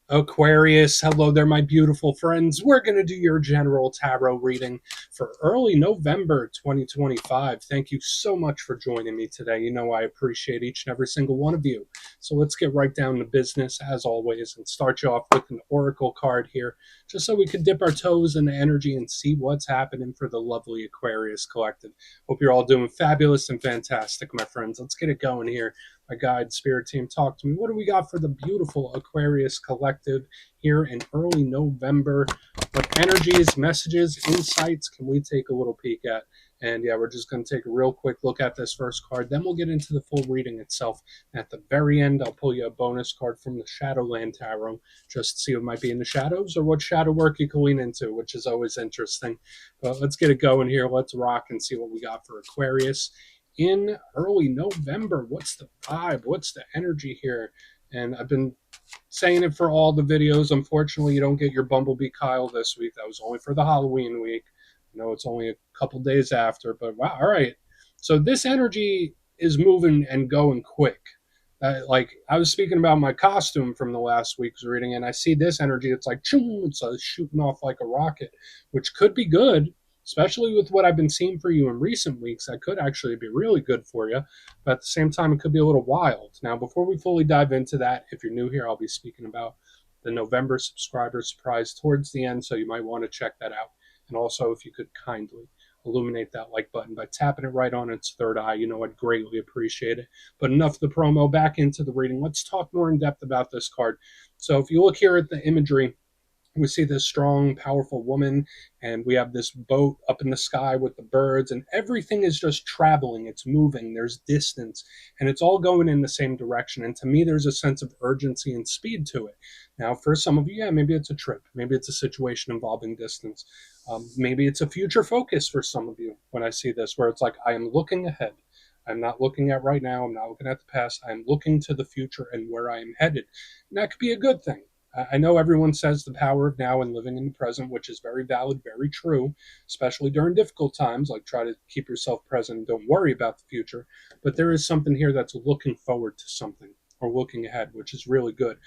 Aquarius, hello there, my beautiful friends. We're going to do your general tarot reading for early November 2025. Thank you so much for joining me today. You know, I appreciate each and every single one of you. So let's get right down to business, as always, and start you off with an oracle card here, just so we can dip our toes in the energy and see what's happening for the lovely Aquarius collective. Hope you're all doing fabulous and fantastic, my friends. Let's get it going here. My guide spirit team, talk to me. What do we got for the beautiful Aquarius collective here in early November? What energies, messages, insights can we take a little peek at? And yeah, we're just going to take a real quick look at this first card. Then we'll get into the full reading itself. At the very end, I'll pull you a bonus card from the Shadowland Tarot, just to see what might be in the shadows or what shadow work you can lean into, which is always interesting. But let's get it going here. Let's rock and see what we got for Aquarius in early November. What's the vibe? What's the energy here? And I've been saying it for all the videos. Unfortunately, you don't get your Bumblebee Kyle this week. That was only for the Halloween week. I know it's only a couple days after, but wow. All right. So this energy is moving and going quick. Like I was speaking about my costume from the last week's reading, and I see this energy. It's like it's shooting off like a rocket, which could be good, especially with what I've been seeing for you in recent weeks. That could actually be really good for you, but at the same time, it could be a little wild. Now, before we fully dive into that, if you're new here, I'll be speaking about the November subscriber surprise towards the end, so you might want to check that out. And also, if you could kindly illuminate that like button by tapping it right on its third eye, you know, I'd greatly appreciate it. But enough of the promo, back into the reading. Let's talk more in depth about this card. So if you look here at the imagery, we see this strong, powerful woman, and we have this boat up in the sky with the birds, and everything is just traveling. It's moving. There's distance, and it's all going in the same direction. And to me, there's a sense of urgency and speed to it. Now, for some of you, yeah, maybe it's a trip. Maybe it's a situation involving distance. Maybe it's a future focus for some of you when I see this, where it's like, I am looking ahead. I'm not looking at right now. I'm not looking at the past. I'm looking to the future and where I am headed. And that could be a good thing. I know everyone says the power of now and living in the present, which is very valid, very true, especially during difficult times. Like, try to keep yourself present and don't worry about the future. But there is something here that's looking forward to something or looking ahead, which is really good.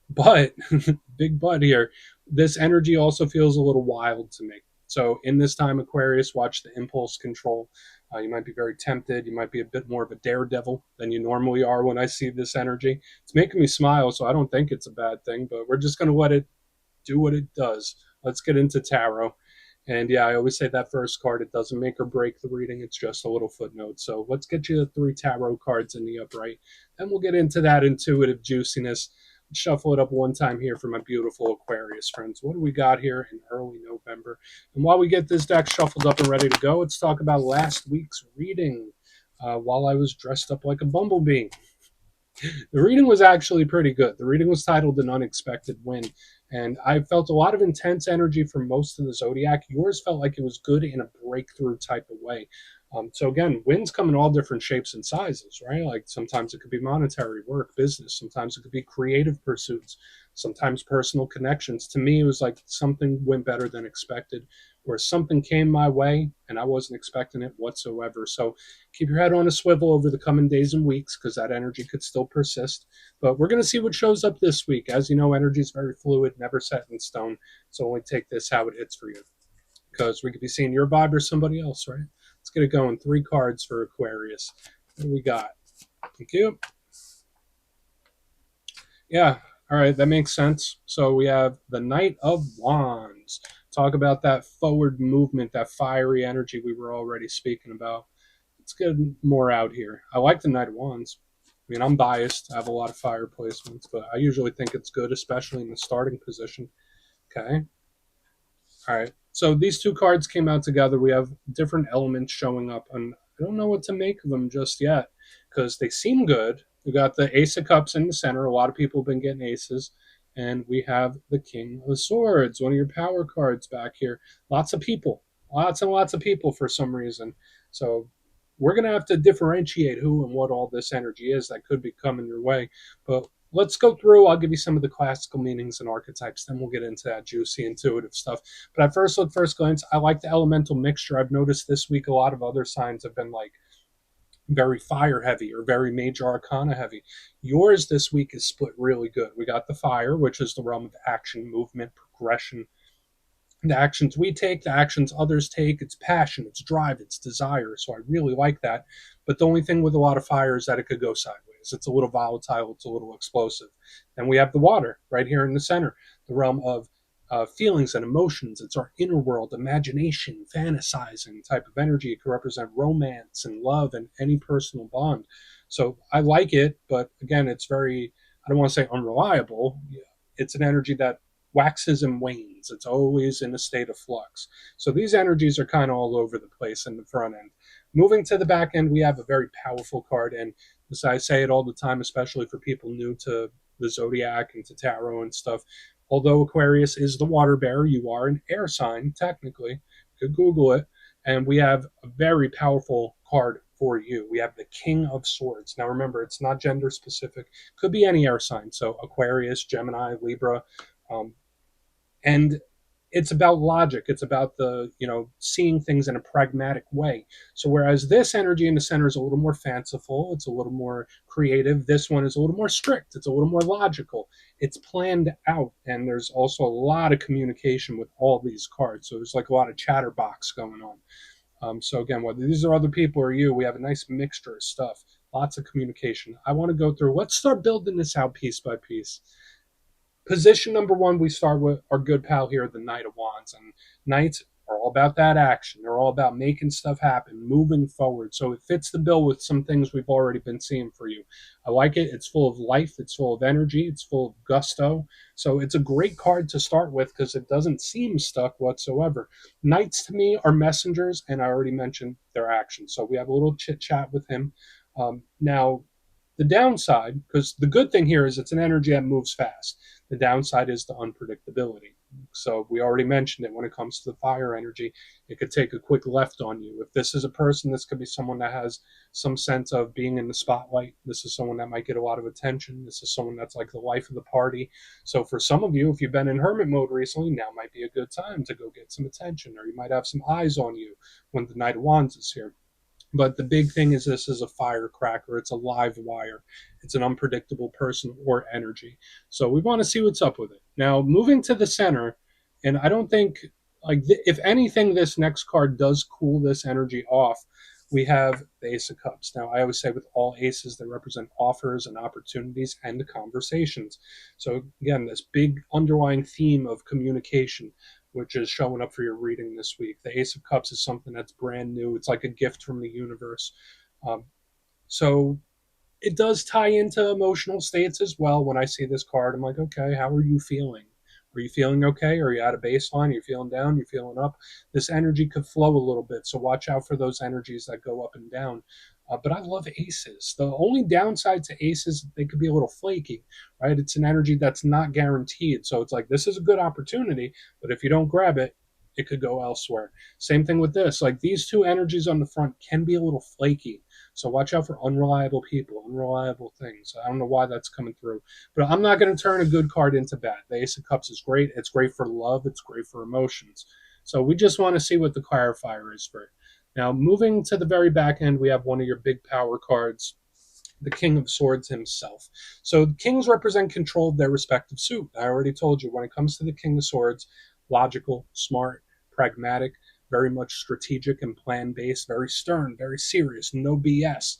But, big but here, this energy also feels a little wild to me. So in this time, Aquarius, watch the impulse control. You might be very tempted. You might be a bit more of a daredevil than you normally are when I see this energy. It's making me smile, so I don't think it's a bad thing, but we're just going to let it do what it does. Let's get into tarot. And yeah, I always say that first card, it doesn't make or break the reading. It's just a little footnote. So let's get you the 3 tarot cards in the upright. Then we'll get into that intuitive juiciness. Shuffle it up one time here for my beautiful Aquarius friends. What do we got here in early November? And while we get this deck shuffled up and ready to go, let's talk about last week's reading while I was dressed up like a bumblebee. The reading was actually pretty good. The reading was titled An Unexpected Win, and I felt a lot of intense energy from most of the zodiac. Yours felt like it was good in a breakthrough type of way. So again, wins come in all different shapes and sizes, right? Like sometimes it could be monetary, work, business. Sometimes it could be creative pursuits. Sometimes personal connections. To me, it was like something went better than expected, or something came my way and I wasn't expecting it whatsoever. So keep your head on a swivel over the coming days and weeks, because that energy could still persist. But we're going to see what shows up this week. As you know, energy is very fluid, never set in stone. So only take this how it hits for you, because we could be seeing your vibe or somebody else, right? Let's get it going. 3 cards for Aquarius. What do we got? Thank you. Yeah, all right, that makes sense. So we have the Knight of Wands. Talk about that forward movement, that fiery energy we were already speaking about. Let's get more out here. I like the Knight of Wands. I mean, I'm biased. I have a lot of fire placements, but I usually think it's good, especially in the starting position. Okay. All right. So these 2 cards came out together. We have different elements showing up, and I don't know what to make of them just yet, because they seem good. We got the Ace of Cups in the center. A lot of people have been getting aces. And we have the King of Swords, one of your power cards back here. Lots of people. Lots and lots of people for some reason. So we're going to have to differentiate who and what all this energy is that could be coming your way. But let's go through. I'll give you some of the classical meanings and archetypes. Then we'll get into that juicy, intuitive stuff. But at first glance, I like the elemental mixture. I've noticed this week a lot of other signs have been like very fire heavy or very major arcana heavy. Yours this week is split really good. We got the fire, which is the realm of action, movement, progression, the actions we take, the actions others take, it's passion, it's drive, it's desire. So I really like that. But the only thing with a lot of fire is that it could go sideways. It's a little volatile, it's a little explosive. Then we have the water right here in the center, the realm of feelings and emotions. It's our inner world, imagination, fantasizing type of energy. It could represent romance and love and any personal bond. So I like it, but again, it's very, I don't want to say unreliable. It's an energy that waxes and wanes. It's always in a state of flux. So these energies are kind of all over the place in the front end. Moving to the back end, we have a very powerful card. And as I say it all the time, especially for people new to the zodiac and to tarot and stuff, although Aquarius is the water bearer, you are an air sign, technically. You could Google it. And we have a very powerful card for you. We have the King of Swords. Now remember, it's not gender specific. Could be any air sign. So Aquarius, Gemini, Libra, um, and it's about logic. It's about the, seeing things in a pragmatic way. So whereas this energy in the center is a little more fanciful, it's a little more creative, this one is a little more strict, it's a little more logical, it's planned out. And there's also a lot of communication with all these cards, so there's like a lot of chatterbox going on. So again, whether these are other people or you, we have a nice mixture of stuff, lots of communication. I want to go through, let's start building this out piece by piece. Position number one, we start with our good pal here, the Knight of Wands. And Knights are all about that action. They're all about making stuff happen, moving forward. So it fits the bill with some things we've already been seeing for you. I like it. It's full of life, it's full of energy, it's full of gusto. So it's a great card to start with because it doesn't seem stuck whatsoever. Knights to me are messengers, and I already mentioned their actions. So we have a little chit chat with him. Now, the downside, because the good thing here is it's an energy that moves fast. The downside is the unpredictability. So we already mentioned it when it comes to the fire energy. It could take a quick left on you. If this is a person, this could be someone that has some sense of being in the spotlight. This is someone that might get a lot of attention. This is someone that's like the life of the party. So for some of you, if you've been in hermit mode recently, now might be a good time to go get some attention, or you might have some eyes on you when the Knight of Wands is here. But the big thing is this is a firecracker. It's a live wire. It's an unpredictable person or energy. So we want to see what's up with it. Now, moving to the center, and I don't think, if anything, this next card does cool this energy off. We have the Ace of Cups. Now, I always say with all aces, they represent offers and opportunities and conversations. So, again, this big underlying theme of communication, which is showing up for your reading this week. The Ace of Cups is something that's brand new. It's like a gift from the universe. Um, so it does tie into emotional states as well. When I see this card, I'm like, okay, how are you feeling? Are you feeling okay? Are you at a baseline? Are you feeling down? Are you feeling up? This energy could flow a little bit. So watch out for those energies that go up and down. But I love aces. The only downside to aces, they could be a little flaky, right? It's an energy that's not guaranteed. So it's like, this is a good opportunity, but if you don't grab it, it could go elsewhere. Same thing with this. Like these two energies on the front can be a little flaky. So watch out for unreliable people, unreliable things. I don't know why that's coming through, but I'm not going to turn a good card into bad. The Ace of Cups is great. It's great for love. It's great for emotions. So we just want to see what the clarifier is for it. Now, moving to the very back end, we have one of your big power cards, the King of Swords himself. So kings represent control of their respective suit. I already told you when it comes to the King of Swords, logical, smart, pragmatic, very much strategic and plan based, very stern, very serious, no BS.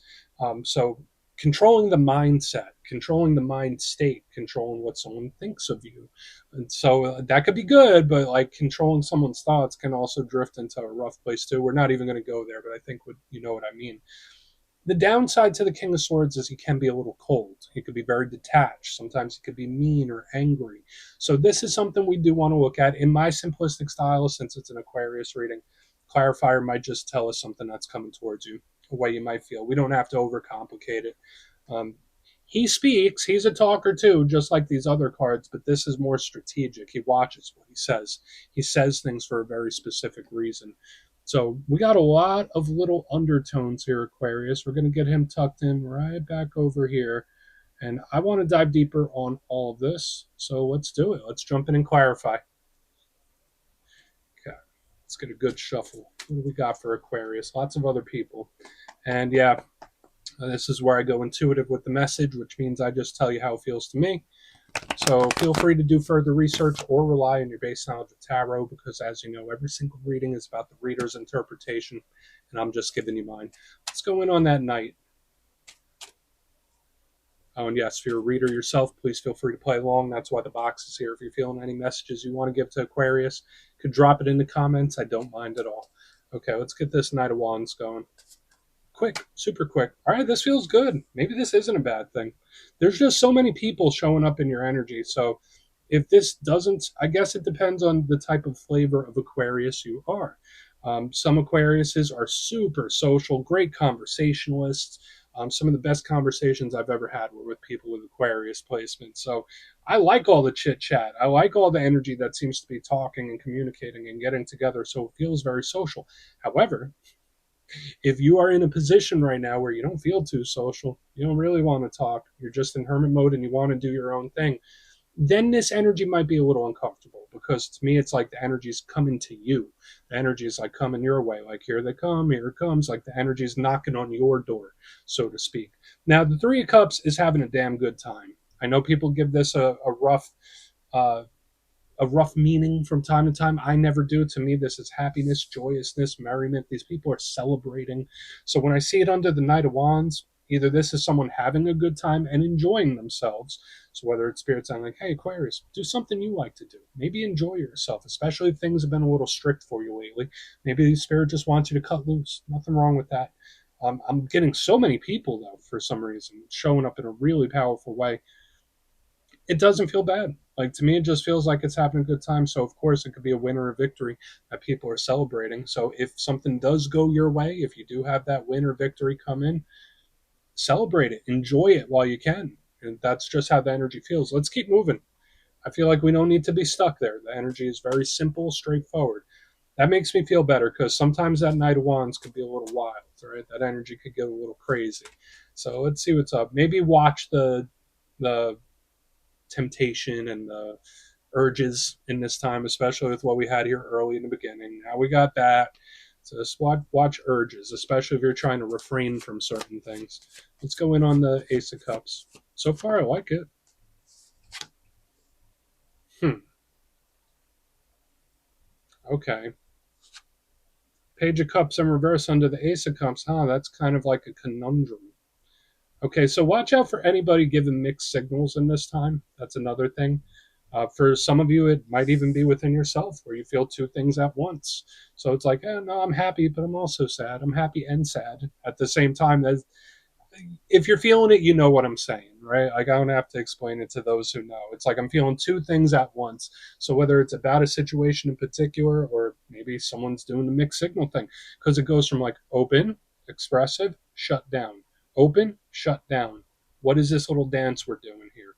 So controlling the mindset, controlling the mind state, controlling what someone thinks of you. And so that could be good, but like controlling someone's thoughts can also drift into a rough place too. We're not even going to go there, but I think you know what I mean. The downside to the King of Swords is he can be a little cold. He could be very detached. Sometimes he could be mean or angry. So this is something we do want to look at. In my simplistic style, since it's an Aquarius reading, clarifier might just tell us something that's coming towards you, a way you might feel. We don't have to overcomplicate it. Um, he speaks. He's a talker too, just like these other cards, but this is more strategic. He watches what he says. He says things for a very specific reason. So we got a lot of little undertones here, Aquarius. We're going to get him tucked in right back over here. And I want to dive deeper on all of this. So let's do it. Let's jump in and clarify. Okay, let's get a good shuffle. What do we got for Aquarius? Lots of other people. And yeah, This is where I go intuitive with the message, which means I just tell you how it feels to me. So feel free to do further research or rely on your base knowledge of tarot because, as you know, every single reading is about the reader's interpretation, and I'm just giving you mine. Let's go in on that night. Oh, and yes, if you're a reader yourself, please feel free to play along. That's why the box is here. If you're feeling any messages you want to give to Aquarius, you could drop it in the comments. I don't mind at all. Okay, let's get this Knight of Wands going. Quick, super quick. All right, this feels good. Maybe this isn't a bad thing. There's just so many people showing up in your energy. So if this doesn't, I guess it depends on the type of flavor of Aquarius you are. Some Aquariuses are super social, great conversationalists. Some of the best conversations I've ever had were with people with Aquarius placements. So I like all the chit chat. I like all the energy that seems to be talking and communicating and getting together. So it feels very social. However, if you are in a position right now where you don't feel too social, you don't really want to talk, you're just in hermit mode and you want to do your own thing, then this energy might be a little uncomfortable because to me, it's like the energy is coming to you. The energy is like coming your way. Like, here they come, here it comes. Like, the energy is knocking on your door, so to speak. Now, the Three of Cups is having a damn good time. I know people give this uh, a rough meaning from time to time. I never do. To me, this is happiness, joyousness, merriment. These people are celebrating. So when I see it under the Knight of Wands, either this is someone having a good time and enjoying themselves. So whether it's spirits, I'm like, hey, Aquarius, do something you like to do. Maybe enjoy yourself, especially if things have been a little strict for you lately. Maybe the spirit just wants you to cut loose. Nothing wrong with that. I'm getting so many people, though, for some reason, showing up in a really powerful way. It doesn't feel bad. Like, to me, it just feels like it's having a good time. So of course it could be a win or a victory that people are celebrating. So if something does go your way, if you do have that win or victory come in, celebrate it, enjoy it while you can. And that's just how the energy feels. Let's keep moving. I feel like we don't need to be stuck there. The energy is very simple, straightforward. That makes me feel better because sometimes that Knight of Wands could be a little wild, right? That energy could get a little crazy. So let's see what's up. Maybe watch the temptation and the urges in this time, especially with what we had here early in the beginning. Now we got that. So just watch urges, especially if you're trying to refrain from certain things. Let's go in on the Ace of Cups. So far, I like it. Okay. Page of Cups in reverse under the Ace of Cups. Huh, that's kind of like a conundrum. Okay, so watch out for anybody giving mixed signals in this time. That's another thing. For some of you, it might even be within yourself where you feel two things at once. So it's like, no, I'm happy, but I'm also sad. I'm happy and sad at the same time. If you're feeling it, you know what I'm saying, right? Like, I don't have to explain it to those who know. It's like I'm feeling two things at once. So whether it's about a situation in particular, or maybe someone's doing the mixed signal thing, because it goes from like open, expressive, shut down, open, shut down. What is this little dance we're doing here?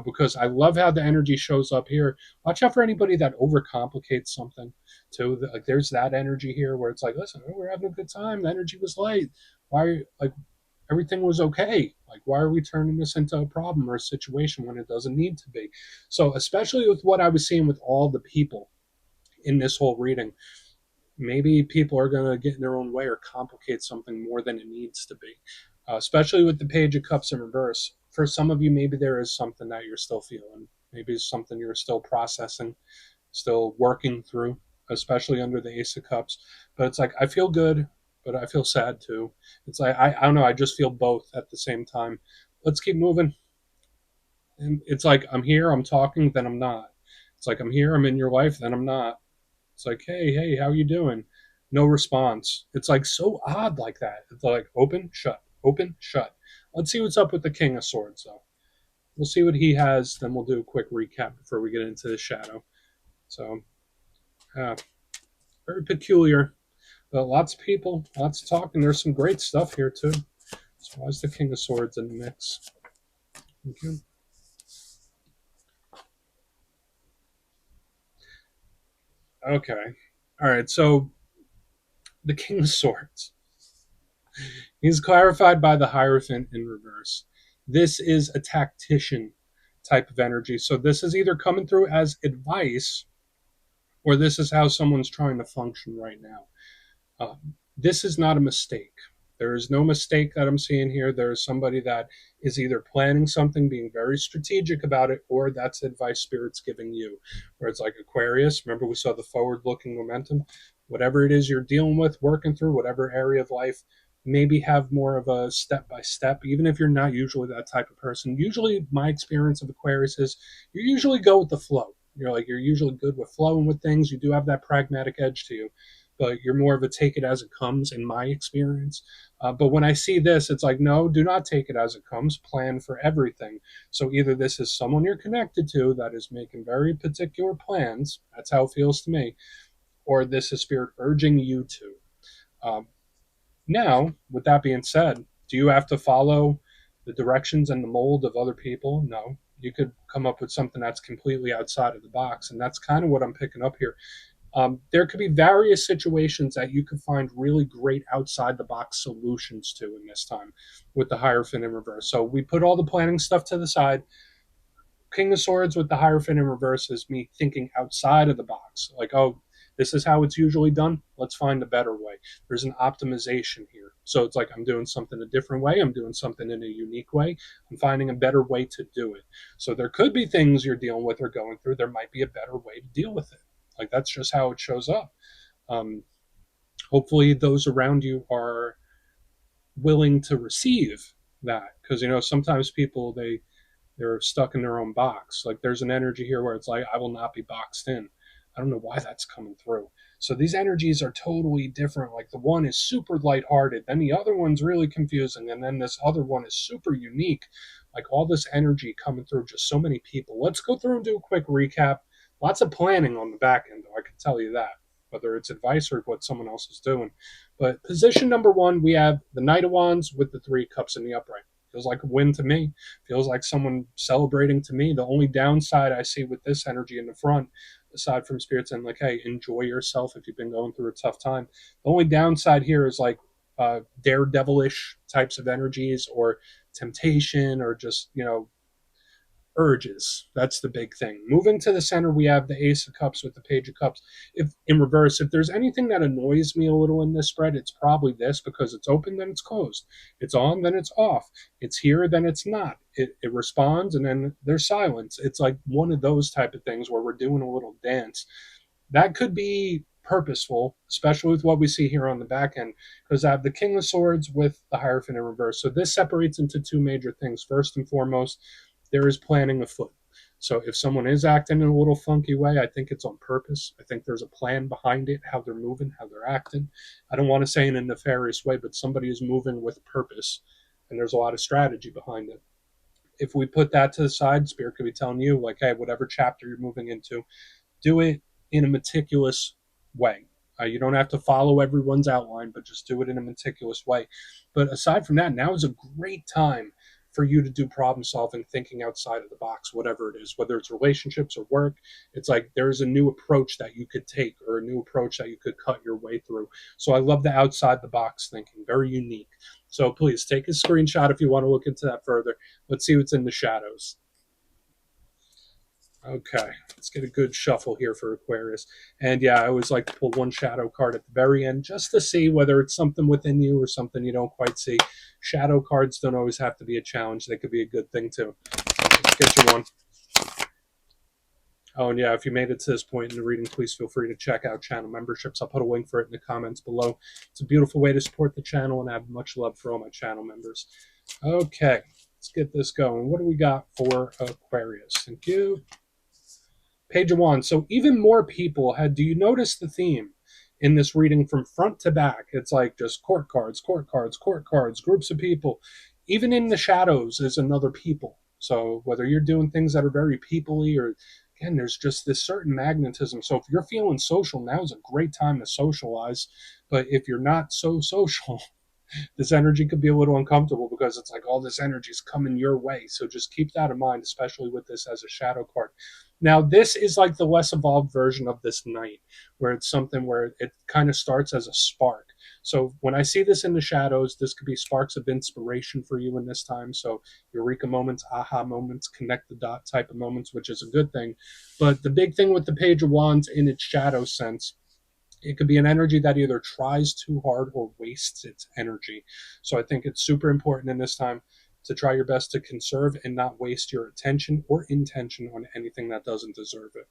Because I love how the energy shows up here. Watch out for anybody that overcomplicates something too. Like, there's that energy here where it's like, listen, we're having a good time. The energy was light. Why, like, everything was okay. Like, why are we turning this into a problem or a situation when it doesn't need to be? So, especially with what I was seeing with all the people in this whole reading, maybe people are going to get in their own way or complicate something more than it needs to be. Especially with the Page of Cups in reverse. For some of you, maybe there is something that you're still feeling. Maybe it's something you're still processing, still working through, especially under the Ace of Cups. But it's like, I feel good, but I feel sad too. It's like, I don't know, I just feel both at the same time. Let's keep moving. And it's like, I'm here, I'm talking, then I'm not. It's like, I'm here, I'm in your life, then I'm not. It's like, hey, how you doing? No response. It's like so odd like that. It's like open, shut, open, shut. Let's see what's up with the King of Swords, though. We'll see what he has, then we'll do a quick recap before we get into the shadow. So, uh, very peculiar. But lots of people, lots of talk, and there's some great stuff here too. So why is the King of Swords in the mix? Thank you. Okay. All right. So the King of Swords. He's clarified by the Hierophant in reverse. This is a tactician type of energy. So this is either coming through as advice, or this is how someone's trying to function right now. This is not a mistake. There is no mistake that I'm seeing here. There is somebody that is either planning something, being very strategic about it, or that's advice Spirit's giving you. Where it's like Aquarius, remember we saw the forward looking momentum? Whatever it is you're dealing with, working through, whatever area of life, maybe have more of a step by step, even if you're not usually that type of person. Usually, my experience of Aquarius is you usually go with the flow. You're usually good with flowing with things. You do have that pragmatic edge to you, but you're more of a take it as it comes in my experience. But when I see this, it's like, no, do not take it as it comes. Plan for everything. So either this is someone you're connected to that is making very particular plans. That's how it feels to me. Or this is Spirit urging you to. Um, Now, with that being said, do you have to follow the directions and the mold of other people? No. You could come up with something that's completely outside of the box. And that's kind of what I'm picking up here. There could be various situations that you could find really great outside the box solutions to in this time with the Hierophant in reverse. So we put all the planning stuff to the side. King of Swords with the Hierophant in reverse is me thinking outside of the box. Like, oh, this is how it's usually done. Let's find a better way. There's an optimization here. So it's like I'm doing something a different way. I'm doing something in a unique way. I'm finding a better way to do it. So there could be things you're dealing with or going through. There might be a better way to deal with it. Like that's just how it shows up. Um, Hopefully, those around you are willing to receive that because sometimes people they're stuck in their own box. Like there's an energy here where it's like, I will not be boxed in. I don't know why that's coming through. So these energies are totally different. Like the one is super lighthearted, then the other one's really confusing, and then this other one is super unique. Like all this energy coming through just so many people. Let's go through and do a quick recap. Lots of planning on the back end, though, I can tell you that, whether it's advice or what someone else is doing. But position number one, we have the Knight of Wands with the Three Cups in the upright. Feels like a win to me. Feels like someone celebrating to me. The only downside I see with this energy in the front, aside from spirits and like, hey, enjoy yourself if you've been going through a tough time. The only downside here is like daredevilish types of energies or temptation or just, urges. That's the big thing. Moving to the center, we have the Ace of Cups with the Page of Cups. If in reverse, if there's anything that annoys me a little in this spread, it's probably this because it's open, then it's closed. It's on, then it's off. It's here, then it's not. It responds, and then there's silence. It's like one of those type of things where we're doing a little dance. That could be purposeful, especially with what we see here on the back end, because I have the King of Swords with the Hierophant in reverse. So this separates into two major things. First and foremost, there is planning afoot. So if someone is acting in a little funky way, I think it's on purpose. I think there's a plan behind it, how they're moving, how they're acting. I don't want to say in a nefarious way, but somebody is moving with purpose, and there's a lot of strategy behind it. If we put that to the side, Spirit could be telling you, like, hey, whatever chapter you're moving into, do it in a meticulous way. You don't have to follow everyone's outline, but just do it in a meticulous way. But aside from that, now is a great time for you to do problem solving, thinking outside of the box, whatever it is, whether it's relationships or work. It's like there's a new approach that you could take or a new approach that you could cut your way through. So I love the outside the box thinking, very unique. So please take a screenshot if you want to look into that further. Let's see what's in the shadows. Okay, let's get a good shuffle here for Aquarius. And yeah, I always like to pull one shadow card at the very end just to see whether it's something within you or something you don't quite see. Shadow cards don't always have to be a challenge, they could be a good thing too. Let's get you one. Oh, and yeah, if you made it to this point in the reading, please feel free to check out channel memberships. I'll put a link for it in the comments below. It's a beautiful way to support the channel, and I have much love for all my channel members. Okay, let's get this going. What do we got for Aquarius? Thank you. Page of Wands. So even more people had. Do you notice the theme in this reading from front to back? It's like just court cards, court cards, court cards, groups of people. Even in the shadows is another people. So whether you're doing things that are very peoply or again, there's just this certain magnetism. So if you're feeling social, now is a great time to socialize. But if you're not so social, this energy could be a little uncomfortable because it's like all this energy is coming your way. So just keep that in mind, especially with this as a shadow card. Now, this is like the less evolved version of this Knight, where it's something where it kind of starts as a spark. So when I see this in the shadows, this could be sparks of inspiration for you in this time. So eureka moments, aha moments, connect the dot type of moments, which is a good thing. But the big thing with the Page of Wands in its shadow sense it could be an energy that either tries too hard or wastes its energy. So I think it's super important in this time to try your best to conserve and not waste your attention or intention on anything that doesn't deserve it.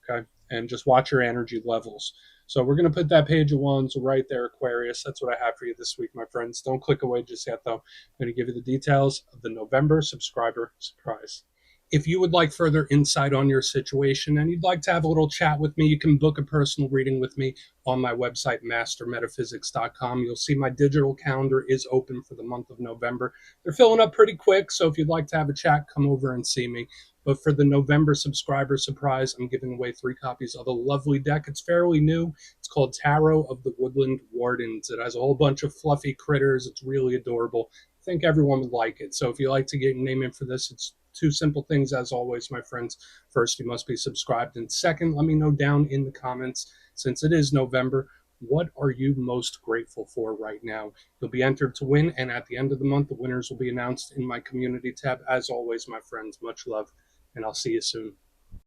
Okay. And just watch your energy levels. So we're going to put that page of wands right there, Aquarius. That's what I have for you this week, my friends. Don't click away just yet, though. I'm going to give you the details of the November subscriber surprise. If you would like further insight on your situation and you'd like to have a little chat with me, you can book a personal reading with me on my website, mastermetaphysics.com. You'll see my digital calendar is open for the month of November. They're filling up pretty quick, so if you'd like to have a chat, come over and see me. But for the November subscriber surprise, I'm giving away 3 copies of a lovely deck. It's fairly new. It's called Tarot of the Woodland Wardens. It has a whole bunch of fluffy critters. It's really adorable. I think everyone would like it. So if you like to get your name in for this, it's 2 simple things as always, my friends. First, you must be subscribed. And second, let me know down in the comments, since it is November, what are you most grateful for right now? You'll be entered to win, and at the end of the month, the winners will be announced in my community tab. As always, my friends, much love, and I'll see you soon.